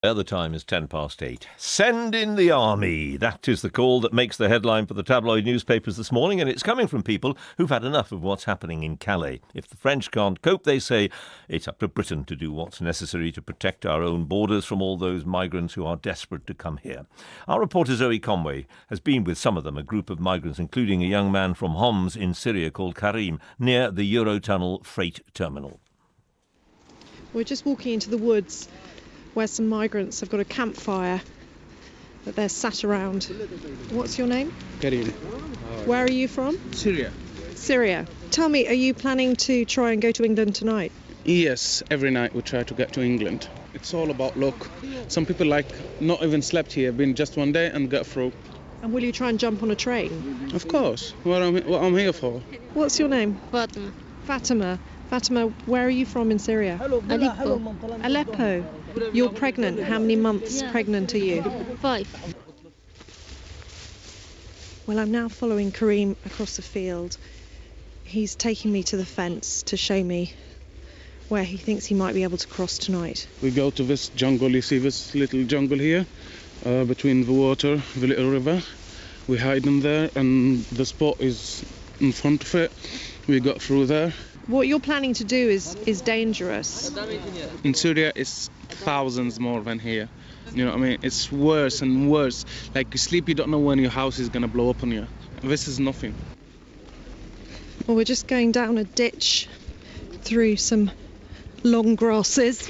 The time is 8:10. Send in the army. That is the call that makes the headline for the tabloid newspapers this morning, and it's coming from people who've had enough of what's happening in Calais. If the French can't cope, they say, it's up to Britain to do what's necessary to protect our own borders from all those migrants who are desperate to come here. Our reporter Zoe Conway has been with some of them, a group of migrants, including a young man from Homs in Syria called Karim, near the Eurotunnel freight terminal. We're just walking into the woods where some migrants have got a campfire that they're sat around. What's your name? Karim. Where are you from? Syria. Syria. Tell me, are you planning to try and go to England tonight? Yes, every night we try to get to England. It's all about luck. Some people not even slept here, been just one day and got through. And will you try and jump on a train? Of course, what I'm here for. What's your name? Fatima. Fatima. Fatima, where are you from in Syria? Aleppo. Aleppo. You're pregnant. How many months pregnant are you? 5. Well, I'm now following Karim across the field. He's taking me to the fence to show me where he thinks he might be able to cross tonight. We go to this jungle, you see this little jungle here, between the water, the little river. We hide in there and the spot is in front of it. We got through there. What you're planning to do is dangerous. In Syria, it's thousands more than here. You know what I mean? It's worse and worse. Like you sleep, you don't know when your house is going to blow up on you. This is nothing. Well, we're just going down a ditch through some long grasses,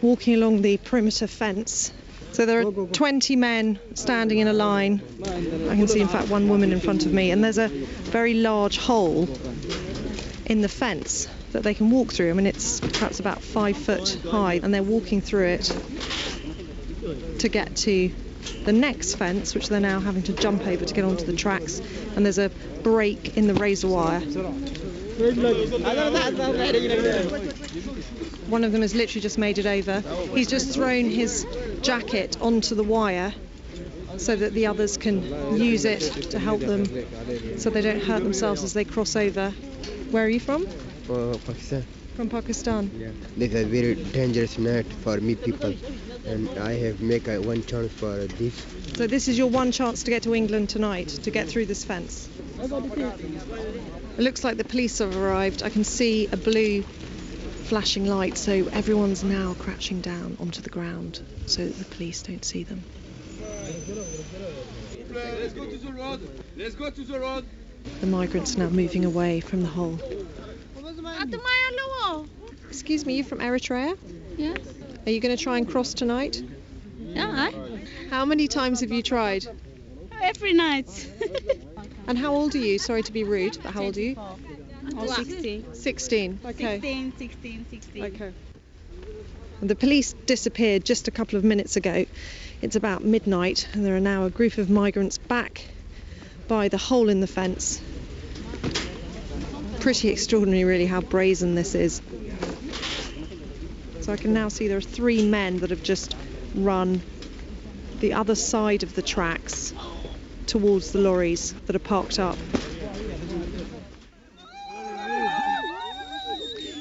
walking along the perimeter fence. So there are 20 men standing in a line. I can see, in fact, one woman in front of me. And there's a very large hole in the fence that they can walk through. I mean, it's perhaps about 5 foot high, and they're walking through it to get to the next fence, which they're now having to jump over to get onto the tracks. And there's a break in the razor wire. One of them has literally just made it over. He's just thrown his jacket onto the wire so that the others can use it to help them so they don't hurt themselves as they cross over. Where are you from? Pakistan. From Pakistan. Yeah. This is a very dangerous night for me people, and I have make one chance for this. So this is your one chance to get to England tonight, to get through this fence. It looks like the police have arrived. I can see a blue flashing light, so everyone's now crouching down onto the ground so that the police don't see them. Let's go to the road. Let's go to the road. The migrants are now moving away from the hole. Excuse me, you from Eritrea? Yeah. Are you going to try and cross tonight? Yeah. How many times have you tried? Every night. And how old are you? Sorry to be rude, but how old are you? 16. 16. Okay. 16. Okay. And the police disappeared just a couple of minutes ago. It's about midnight, and there are now a group of migrants back by the hole in the fence. Pretty extraordinary, really, how brazen this is. So I can now see there are 3 men that have just run the other side of the tracks towards the lorries that are parked up.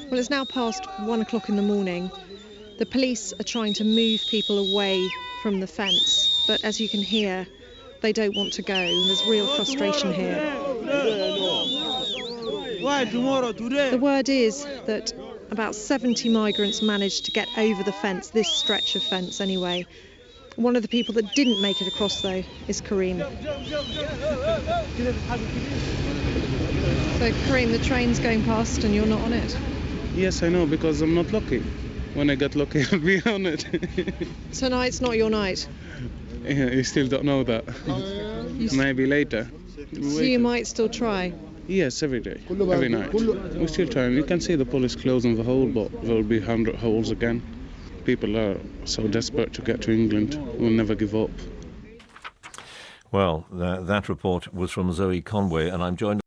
Well, it's now past 1 o'clock in the morning. The police are trying to move people away from the fence, but as you can hear, they don't want to go. There's real frustration here. The word is that about 70 migrants managed to get over the fence, this stretch of fence anyway. One of the people that didn't make it across, though, is Karim. So, Karim, the train's going past and you're not on it? Yes, I know, because I'm not lucky. When I get lucky, I'll be on it. Tonight's not your night? Yeah, you still don't know that. Maybe later. So you might still try? Yes, every day, every night. We still try. You can see the police closing the hole, but there will be 100 holes again. People are so desperate to get to England, we'll never give up. Well, that report was from Zoe Conway, and I'm joined